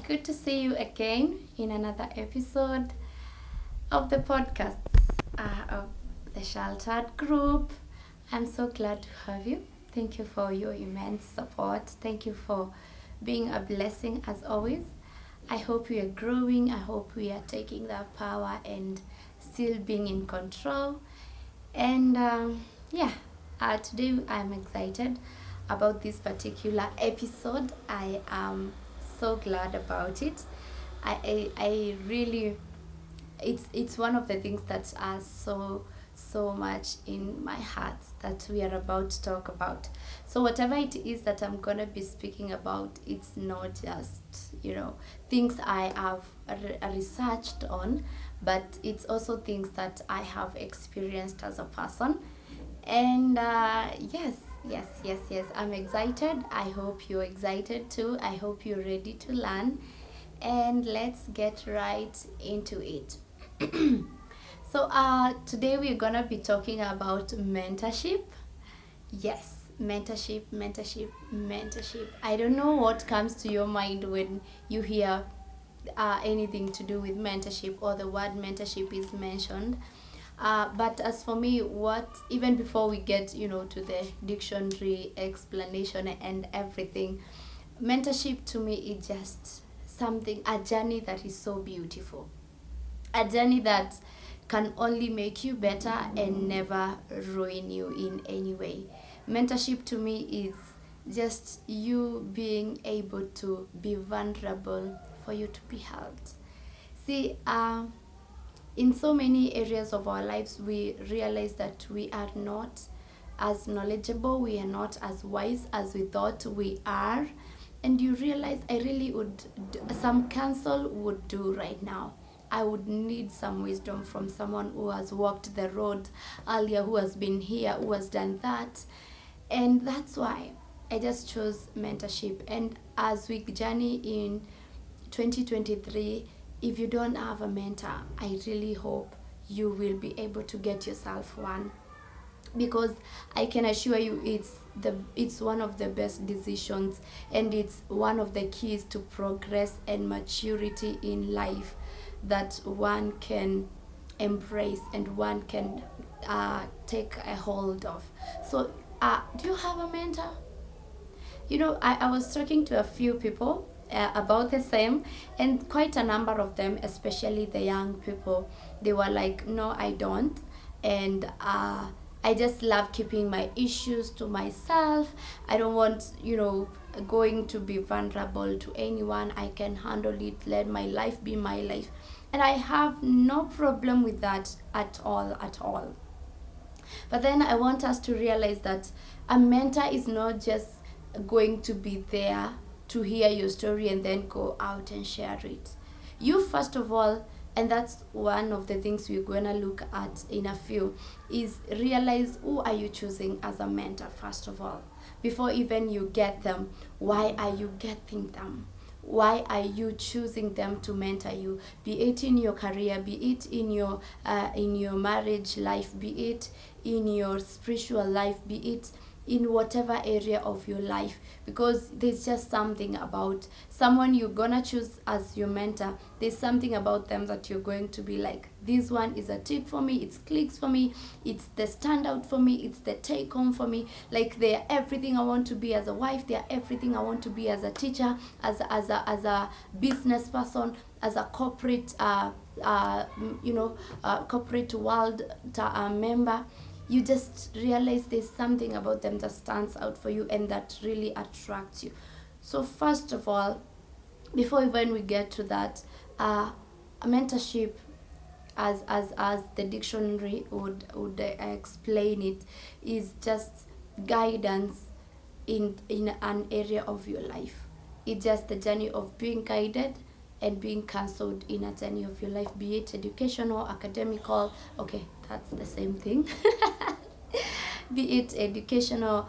good to see you again in another episode of the podcast of the Sheltered Group. I'm so glad to have you. Thank you for your immense support. Thank you for being a blessing as always. I hope we are growing. I hope we are taking that power and still being in control. And today I'm excited about this particular episode. I am so glad about it. I really, it's one of the things that are so much in my heart that we are about to talk about. So whatever it is that I'm gonna be speaking about, it's not just things I have researched on, but it's also things that I have experienced as a person. And yes, I'm excited. I hope you're excited too. I hope you're ready to learn. And let's get right into it. So today we're gonna be talking about mentorship. Yes, mentorship. I don't know what comes to your mind when you hear anything to do with mentorship or the word mentorship is mentioned. But as for me, even before we get to the dictionary explanation and everything, mentorship to me is just a journey that is so beautiful, a journey that can only make you better and never ruin you in any way. Mentorship to me is just you being able to be vulnerable for you to be helped. See, in so many areas of our lives, we realize that we are not as knowledgeable, we are not as wise as we thought we are. And you realize some counsel would do right now. I would need some wisdom from someone who has walked the road earlier, who has been here, who has done that. And that's why I just chose mentorship. And as we journey in 2023, if you don't have a mentor, I really hope you will be able to get yourself one, because I can assure you it's one of the best decisions, and it's one of the keys to progress and maturity in life that one can embrace and one can take a hold of. So do you have a mentor? I was talking to a few people about the same, and quite a number of them, especially the young people, they were like, no, I don't. And I just love keeping my issues to myself. I don't want going to be vulnerable to anyone. I can handle it, let my life be my life. And I have no problem with that at all. But then I want us to realize that a mentor is not just going to be there to hear your story and then go out and share it. You first of all, and that's one of the things we're going to look at in a few, is realize who are you choosing as a mentor first of all. Before even you get them, why are you getting them? Why are you choosing them to mentor you? Be it in your career, be it in your marriage life, be it in your spiritual life, be it in whatever area of your life, because there's just something about someone you're gonna choose as your mentor. There's something about them that you're going to be like, this one is a tip for me, it's clicks for me, it's the standout for me, it's the take home for me. Like, they're everything I want to be as a wife, they're everything I want to be as a teacher, as a business person, as a corporate corporate world member. You just realize there's something about them that stands out for you and that really attracts you. So first of all, before even we get to that, a mentorship, as the dictionary would explain it, is just guidance in an area of your life. It's just the journey of being guided and being counseled in a journey of your life, be it educational, academical, okay, that's the same thing. Be it educational,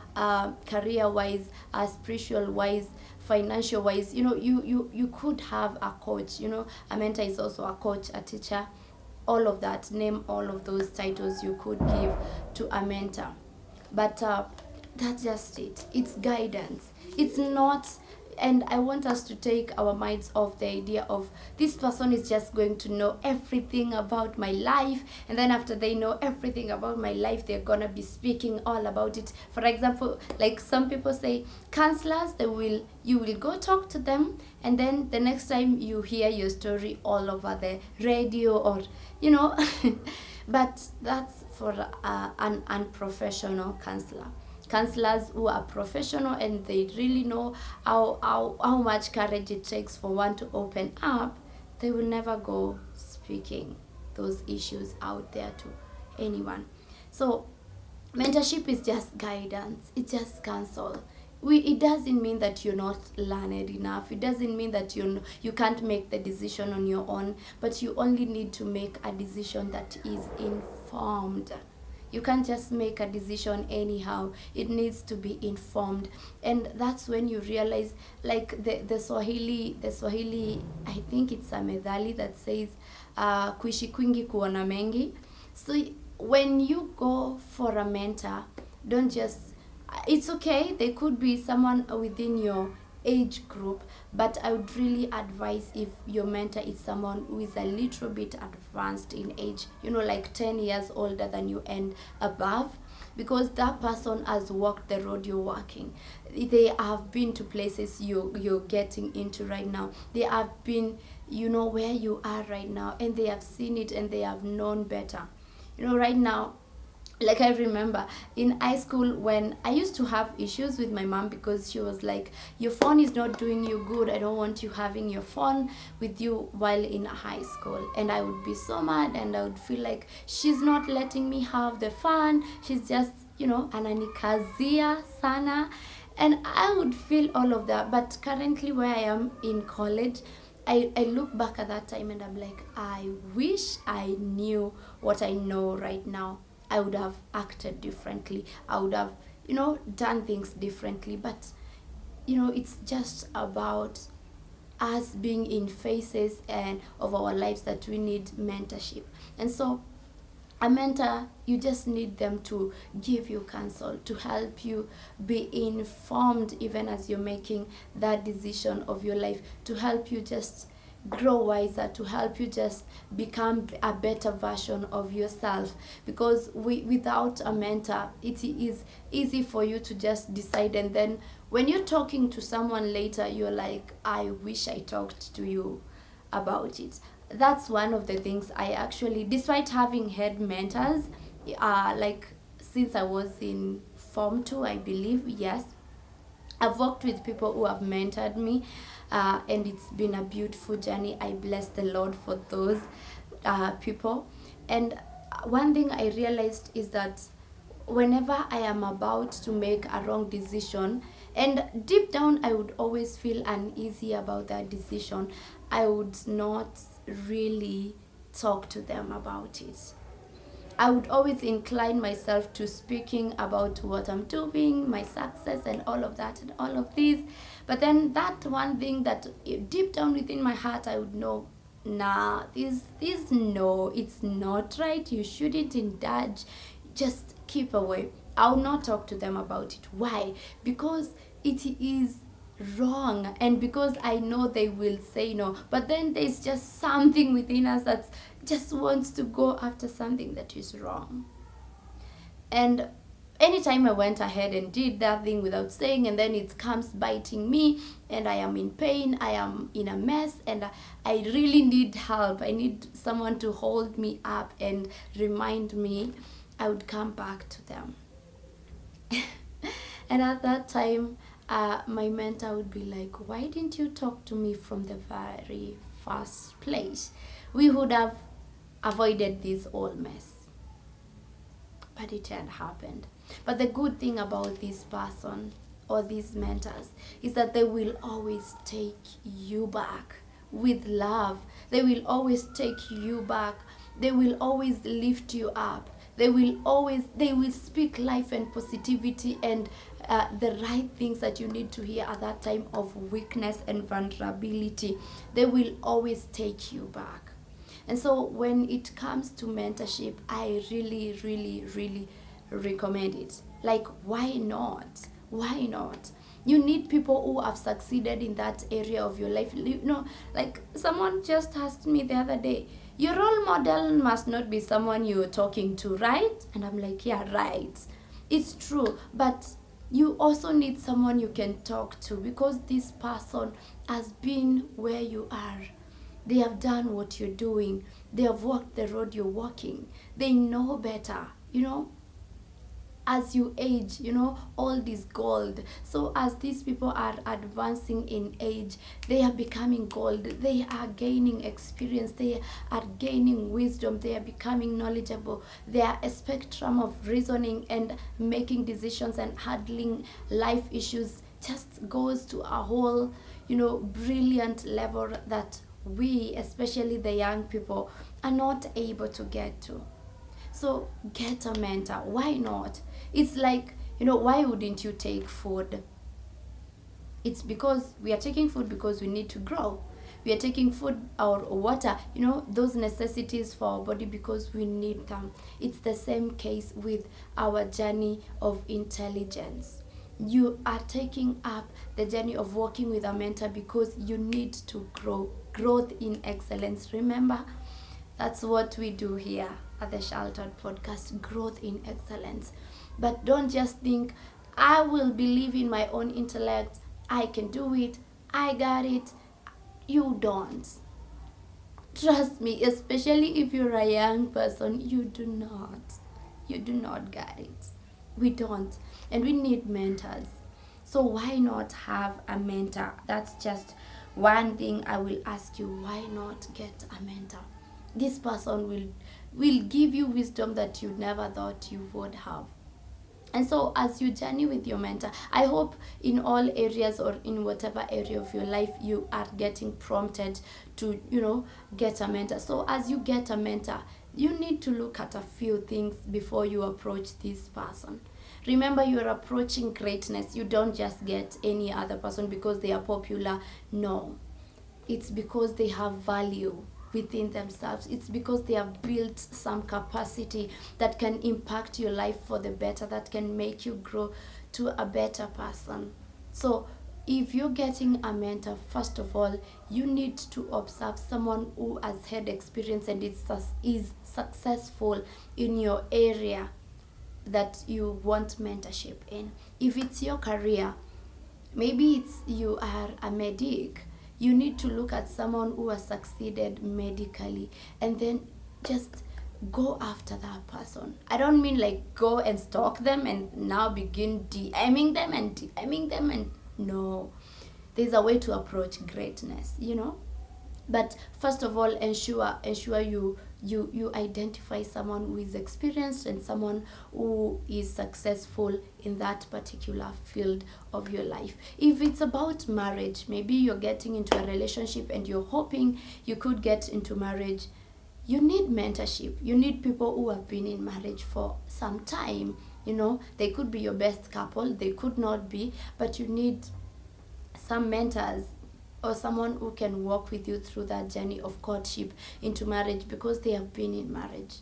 career-wise, spiritual-wise, financial-wise. You could have a coach. A mentor is also a coach, a teacher, all of that. Name all of those titles you could give to a mentor. But that's just it. It's guidance. It's not And I want us to take our minds off the idea of this person is just going to know everything about my life, and then after they know everything about my life, they're gonna be speaking all about it. For example, like some people say, counselors, you will go talk to them, and then the next time you hear your story all over the radio, or but that's for an unprofessional counselor. Counselors who are professional and they really know how much courage it takes for one to open up, they will never go speaking those issues out there to anyone. So mentorship is just guidance, it's just counsel. It doesn't mean that you're not learned enough. It doesn't mean that you can't make the decision on your own, but you only need to make a decision that is informed. You can't just make a decision anyhow. It needs to be informed. And that's when you realize, like the Swahili, I think it's a methali that says, kuishi kwingi kuona mengi. So when you go for a mentor, don't just, it's okay, they could be someone within your age group, but I would really advise if your mentor is someone who is a little bit advanced in age, like 10 years older than you and above, because that person has walked the road you're walking. They have been to places you're getting into right now. They have been, where you are right now, and they have seen it and they have known better. Right now, like I remember in high school when I used to have issues with my mom, because she was like, your phone is not doing you good. I don't want you having your phone with you while in high school. And I would be so mad, and I would feel like she's not letting me have the fun. She's just, ananikazia sana. And I would feel all of that. But currently where I am in college, I look back at that time and I'm like, I wish I knew what I know right now. I would have acted differently. I would have, done things differently. But, it's just about us being in phases and of our lives that we need mentorship. And so a mentor, you just need them to give you counsel, to help you be informed even as you're making that decision of your life, to help you just grow wiser, to help you just become a better version of yourself. Because without a mentor, it is easy for you to just decide, and then when you're talking to someone later, you're like, I wish I talked to you about it. That's one of the things I actually, despite having had mentors, like since I was in Form 2, I believe, yes, I've worked with people who have mentored me, and it's been a beautiful journey. I bless the Lord for those people. And one thing I realized is that whenever I am about to make a wrong decision, and deep down I would always feel uneasy about that decision, I would not really talk to them about it. I would always incline myself to speaking about what I'm doing, my success and all of that and all of this. But then that one thing that deep down within my heart, I would know, nah, this no, it's not right. You shouldn't indulge. Just keep away. I'll not talk to them about it. Why? Because it is wrong, and because I know they will say no, but then there's just something within us that just wants to go after something that is wrong. And anytime I went ahead and did that thing without saying, and then it comes biting me, and I am in pain, I am in a mess, and I really need help. I need someone to hold me up and remind me. I would come back to them. And at that time, my mentor would be like, why didn't you talk to me from the very first place? We would have avoided this whole mess. But it had happened. But the good thing about this person or these mentors is that they will always take you back with love. They will always take you back. They will always lift you up. They will speak life and positivity and the right things that you need to hear at that time of weakness and vulnerability. They will always take you back. And so when it comes to mentorship, I really, really, really recommend it. Like, why not? Why not? You need people who have succeeded in that area of your life. Like someone just asked me the other day, your role model must not be someone you're talking to, right? And I'm like, yeah, right. It's true, but you also need someone you can talk to, because this person has been where you are. They have done what you're doing. They have walked the road you're walking. They know better, as you age, all this gold. So as these people are advancing in age, they are becoming gold. They are gaining experience. They are gaining wisdom. They are becoming knowledgeable. They are a spectrum of reasoning and making decisions and handling life issues just goes to a whole, brilliant level that we, especially the young people, are not able to get to. So get a mentor. Why not? It's like, why wouldn't you take food? It's because we are taking food because we need to grow. We are taking food or water, those necessities for our body because we need them. It's the same case with our journey of intelligence. You are taking up the journey of working with a mentor because you need to grow. Growth in excellence. Remember, that's what we do here at the Sheltered Podcast, growth in excellence. But don't just think, I will believe in my own intellect, I can do it, I got it. You don't. Trust me, especially if you're a young person, you do not. You do not get it. We don't. And we need mentors. So why not have a mentor? That's just one thing I will ask you. Why not get a mentor? This person will give you wisdom that you never thought you would have. And so as you journey with your mentor, I hope in all areas or in whatever area of your life you are getting prompted to, get a mentor. So as you get a mentor, you need to look at a few things before you approach this person. Remember, you are approaching greatness. You don't just get any other person because they are popular. No, it's because they have value within themselves. It's because they have built some capacity that can impact your life for the better, that can make you grow to a better person. So if you're getting a mentor, first of all, you need to observe someone who has had experience and is successful in your area that you want mentorship in. If it's your career, maybe you are a medic, you need to look at someone who has succeeded medically and then just go after that person. I don't mean like go and stalk them and now begin DMing them and no. There's a way to approach greatness, But first of all, ensure you identify someone who is experienced and someone who is successful in that particular field of your life. If it's about marriage, maybe you're getting into a relationship and you're hoping you could get into marriage, you need mentorship. You need people who have been in marriage for some time. They could be your best couple, they could not be, but you need some mentors or someone who can walk with you through that journey of courtship into marriage because they have been in marriage.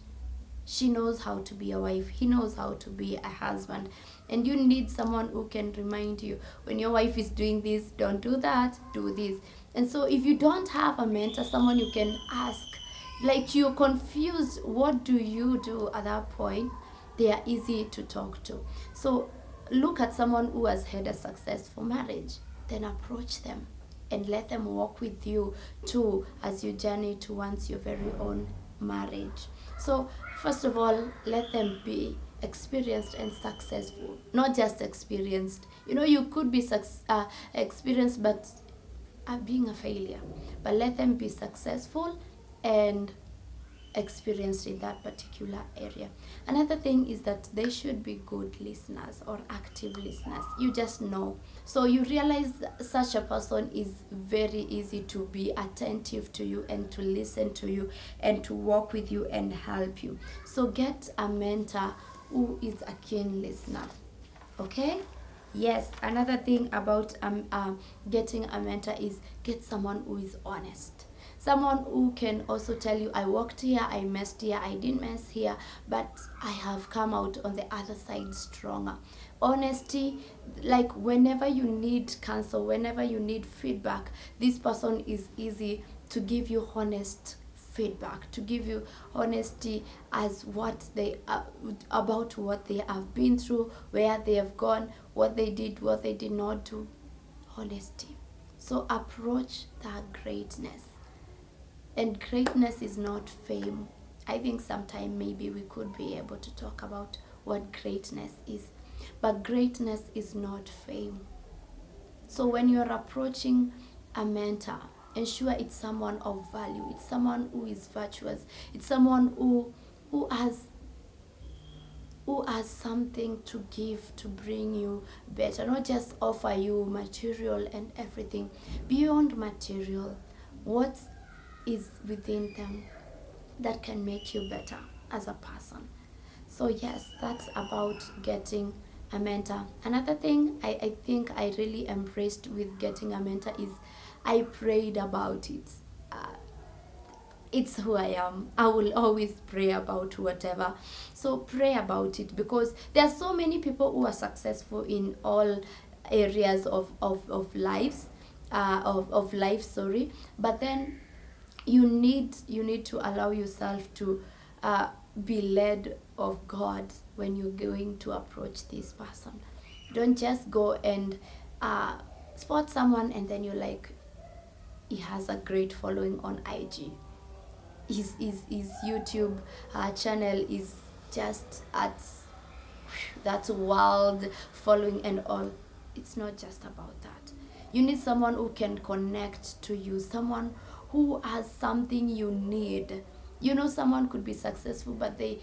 She knows how to be a wife. He knows how to be a husband. And you need someone who can remind you, when your wife is doing this, don't do that, do this. And so if you don't have a mentor, someone you can ask, like you're confused, what do you do at that point? They are easy to talk to. So look at someone who has had a successful marriage, then approach them and let them walk with you too as you journey towards your very own marriage. So first of all, let them be experienced and successful, not just experienced. You could be experienced but being a failure, but let them be successful and experienced in that particular area. Another thing is that they should be good listeners or active listeners. You just know. So you realize such a person is very easy to be attentive to you and to listen to you and to walk with you and help you. So get a mentor who is a keen listener. Okay? Yes, another thing about getting a mentor is get someone who is honest. Someone who can also tell you, I walked here, I messed here, I didn't mess here, but I have come out on the other side stronger. Honesty, like whenever you need counsel, whenever you need feedback, this person is easy to give you honest feedback, to give you honesty as what they about what they have been through, where they have gone, what they did, what they did not do. Honesty. So approach that greatness. And greatness is not fame. I think sometime maybe we could be able to talk about what greatness is. But greatness is not fame. So when you're approaching a mentor, ensure it's someone of value. It's someone who is virtuous. It's someone who has something to give to bring you better, not just offer you material and everything. Beyond material, what is within them that can make you better as a person. So yes, that's about getting a mentor. Another thing I think I really embraced with getting a mentor is I prayed about it. It's who I am. I will always pray about whatever. So pray about it, because there are so many people who are successful in all areas of lives, of life, sorry. But then you need to allow yourself to be led of God when you're going to approach this person. Don't just go and spot someone and then you're like, he has a great following on IG. His YouTube channel is just at that wild following and all. It's not just about that. You need someone who can connect to you, someone who has something you need. You know, someone could be successful, but they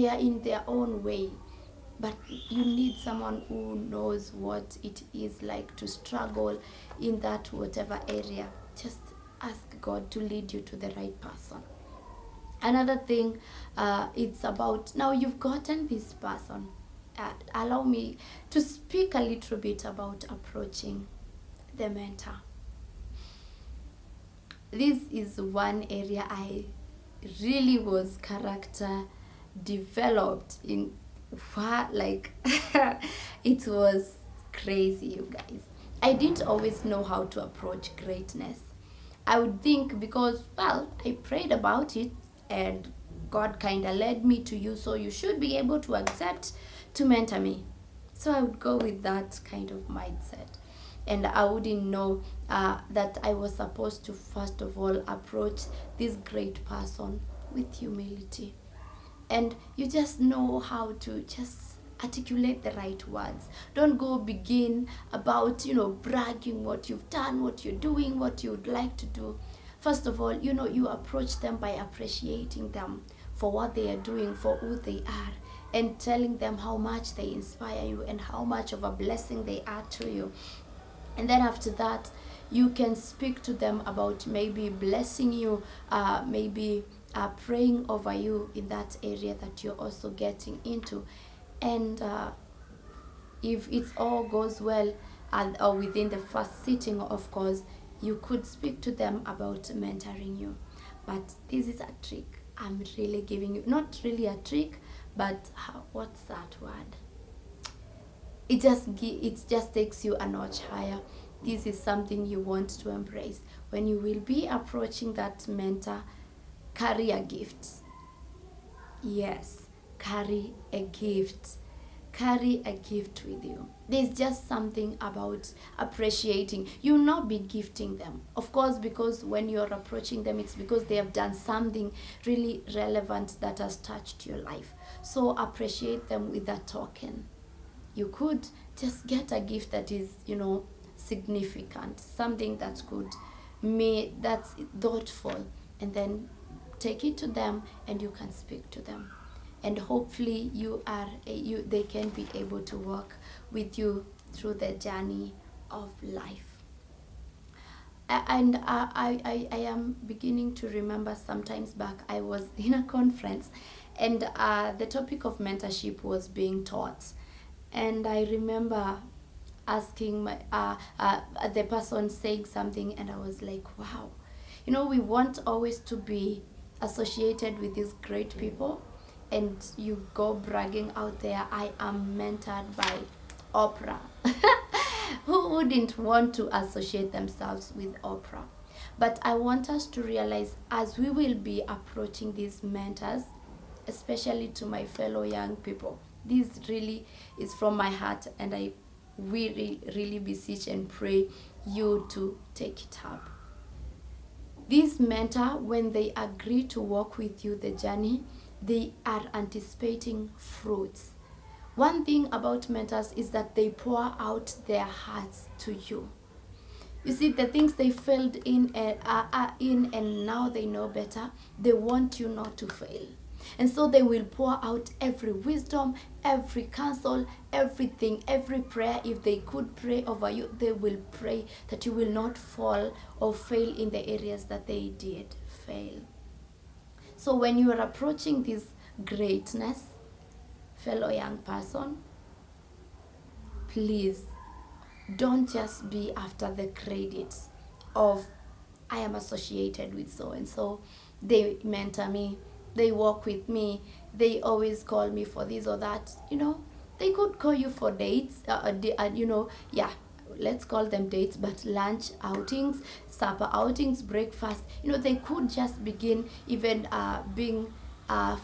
are in their own way. But you need someone who knows what it is like to struggle in that whatever area. Just ask God to lead you to the right person. Another thing, it's about, now you've gotten this person. Allow me to speak a little bit about approaching the mentor. This is one area I really was character developed in. Like it was crazy, you guys. I didn't always know how to approach greatness. I would think, because, well, I prayed about it and God kind of led me to you, so you should be able to accept to mentor me. So I would go with that kind of mindset. And I wouldn't know that I was supposed to first of all approach this great person with humility. And you just know how to just articulate the right words. Don't go begin about, bragging what you've done, what you're doing, what you would like to do. First of all, you approach them by appreciating them for what they are doing, for who they are, and telling them how much they inspire you and how much of a blessing they are to you. And then after that, you can speak to them about maybe blessing you, maybe praying over you in that area that you're also getting into. And if it all goes well, or within the first sitting, of course, you could speak to them about mentoring you. But this is a trick I'm really giving you. Not really a trick, but what's that word? It just takes you a notch higher. This is something you want to embrace. When you will be approaching that mentor, carry a gift. Yes, carry a gift. Carry a gift with you. There's just something about appreciating. You'll not be gifting them, of course, because when you're approaching them, it's because they have done something really relevant that has touched your life. So appreciate them with a token. You could just get a gift that is, significant, something that that's thoughtful, and then take it to them and you can speak to them. And hopefully they can be able to walk with you through the journey of life. And I am beginning to remember sometimes back I was in a conference and the topic of mentorship was being taught. And I remember asking the person saying something, and I was like, wow, we want always to be associated with these great people, and you go bragging out there, I am mentored by Oprah. Who wouldn't want to associate themselves with Oprah? But I want us to realize, as we will be approaching these mentors, especially to my fellow young people, this really is from my heart, and I really beseech and pray you to take it up. This mentor, when they agree to walk with you the journey, they are anticipating fruits. One thing about mentors is that they pour out their hearts to you. You see, the things they failed in and now they know better, they want you not to fail. And so they will pour out every wisdom, every counsel, everything, every prayer. If they could pray over you, they will pray that you will not fall or fail in the areas that they did fail. So when you are approaching this greatness, fellow young person, please don't just be after the credits of, I am associated with so and so, they mentor me, they walk with me, they always call me for this or that. They could call you for dates, let's call them dates, but lunch outings, supper outings, breakfast. They could just begin even being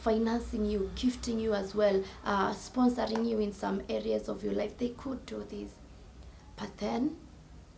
financing you, gifting you as well, sponsoring you in some areas of your life. They could do this. But then,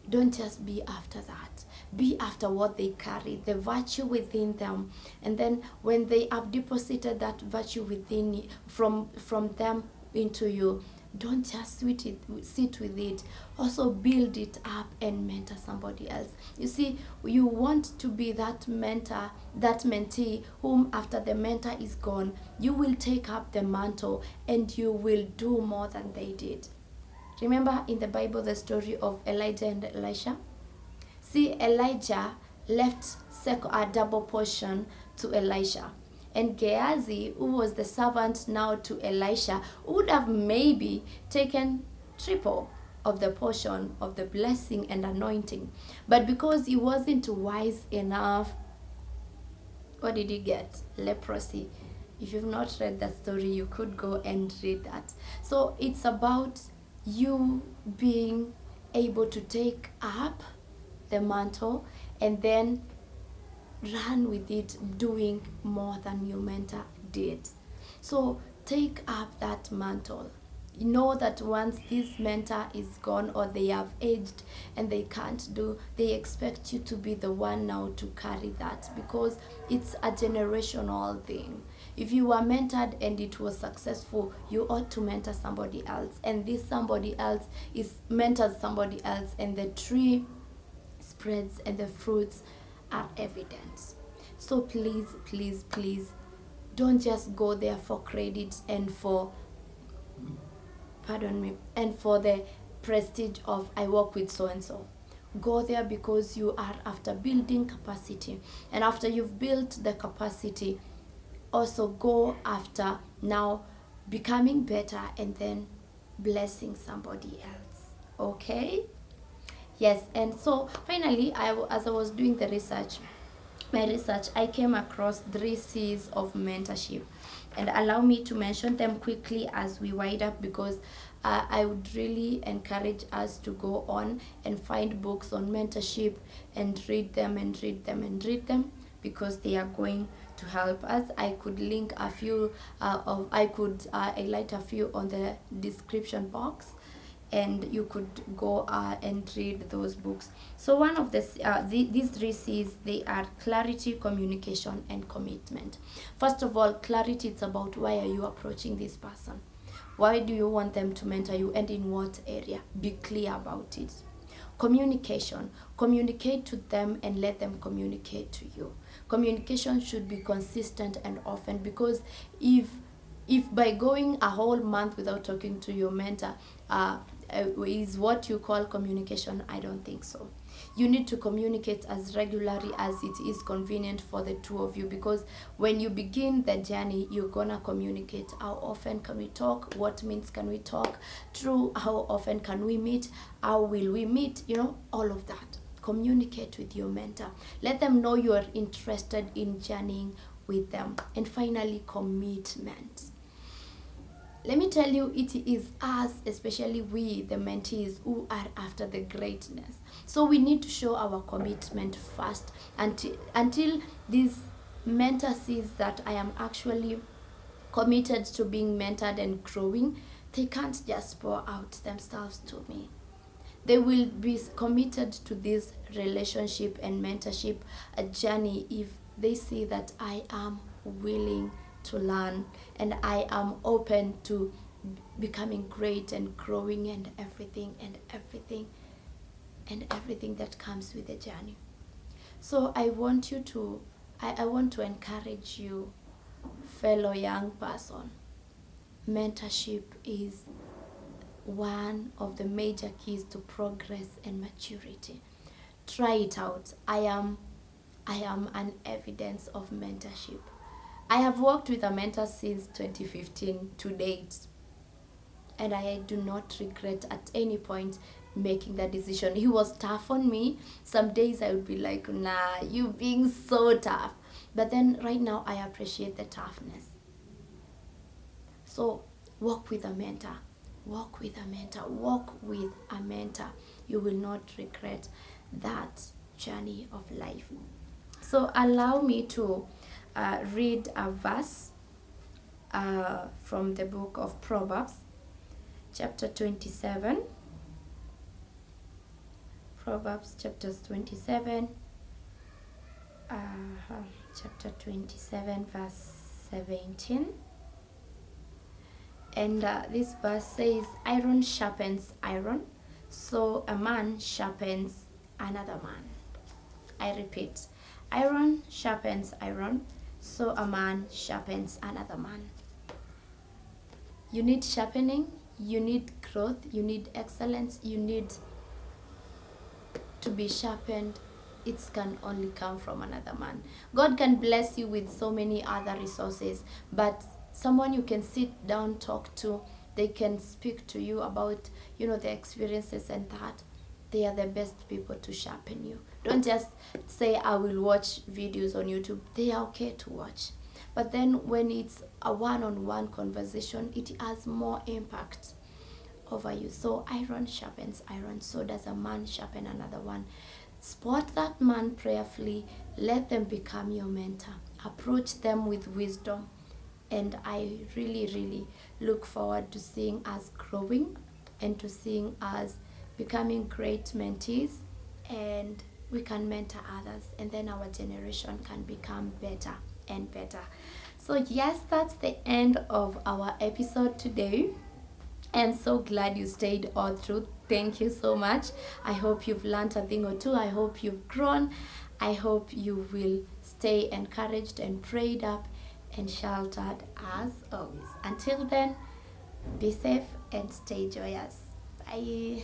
don't just be after that. Be after what they carry, the virtue within them. And then when they have deposited that virtue within from them into you, don't just sit with it. Also build it up and mentor somebody else. You see, you want to be that mentor, that mentee, whom after the mentor is gone, you will take up the mantle and you will do more than they did. Remember in the Bible the story of Elijah and Elisha? See, Elijah left a double portion to Elisha. And Gehazi, who was the servant now to Elisha, would have maybe taken triple of the portion of the blessing and anointing. But because he wasn't wise enough, what did he get? Leprosy. If you've not read that story, you could go and read that. So it's about you being able to take up the mantle and then run with it, doing more than your mentor did. So take up that mantle. You know that once this mentor is gone or they have aged and they can't do, they expect you to be the one now to carry that, because it's a generational thing. If you were mentored and it was successful, you ought to mentor somebody else, and this somebody else is mentors somebody else, and the tree spreads and the fruits are evident. So please, please, please, don't just go there for credit and for the prestige of I work with so and so. Go there because you are after building capacity, and after you've built the capacity, also go after now becoming better and then blessing somebody else. Okay? Yes. And so finally, as I was doing my research, I came across 3 C's of mentorship, and allow me to mention them quickly as we wind up, because I would really encourage us to go on and find books on mentorship and read them because they are going to help us. I could link a few highlight a few on the description box, and you could go and read those books. So one of these 3 C's, they are clarity, communication, and commitment. First of all, clarity. It's about why are you approaching this person? Why do you want them to mentor you, and in what area? Be clear about it. Communication. Communicate to them and let them communicate to you. Communication should be consistent and often, because if by going a whole month without talking to your mentor is what you call communication, I don't think so. You need to communicate as regularly as it is convenient for the two of you, because when you begin the journey, you're gonna communicate. How often can we talk? What means can we talk through? How often can we meet? How will we meet? All of that. Communicate with your mentor. Let them know you are interested in journeying with them. And finally, commitment. Let me tell you, it is us, especially we, the mentees, who are after the greatness. So we need to show our commitment first until this mentor sees that I am actually committed to being mentored and growing. They can't just pour out themselves to me. They will be committed to this relationship and mentorship, a journey, if they see that I am willing to learn and I am open to becoming great and growing and everything that comes with the journey. So I want to encourage you, fellow young person. Mentorship is one of the major keys to progress and maturity. Try it out. I am an evidence of mentorship. I have worked with a mentor since 2015 to date, and I do not regret at any point making that decision. He was tough on me. Some days I would be like, nah, you being so tough. But then right now I appreciate the toughness. So walk with a mentor. Walk with a mentor. Walk with a mentor. You will not regret that journey of life. So allow me to read a verse from the book of Proverbs, chapter 27. Proverbs chapter 27, verse 17. And this verse says, iron sharpens iron, so a man sharpens another man. I repeat, iron sharpens iron, so a man sharpens another man. You need sharpening, you need growth, you need excellence, you need to be sharpened. It can only come from another man. God can bless you with so many other resources, but someone you can sit down, talk to, they can speak to you about, their experiences and that. They are the best people to sharpen you. Don't just say, I will watch videos on YouTube. They are okay to watch. But then when it's a one-on-one conversation, it has more impact over you. So iron sharpens iron, so does a man sharpen another one. Spot that man prayerfully. Let them become your mentor. Approach them with wisdom. And I really, really look forward to seeing us growing and to seeing us becoming great mentees, and we can mentor others, and then our generation can become better and better. So yes, that's the end of our episode today. I'm so glad you stayed all through. Thank you so much. I hope you've learned a thing or two. I hope you've grown. I hope you will stay encouraged and prayed up and sheltered as always. Until then, be safe and stay joyous. Bye.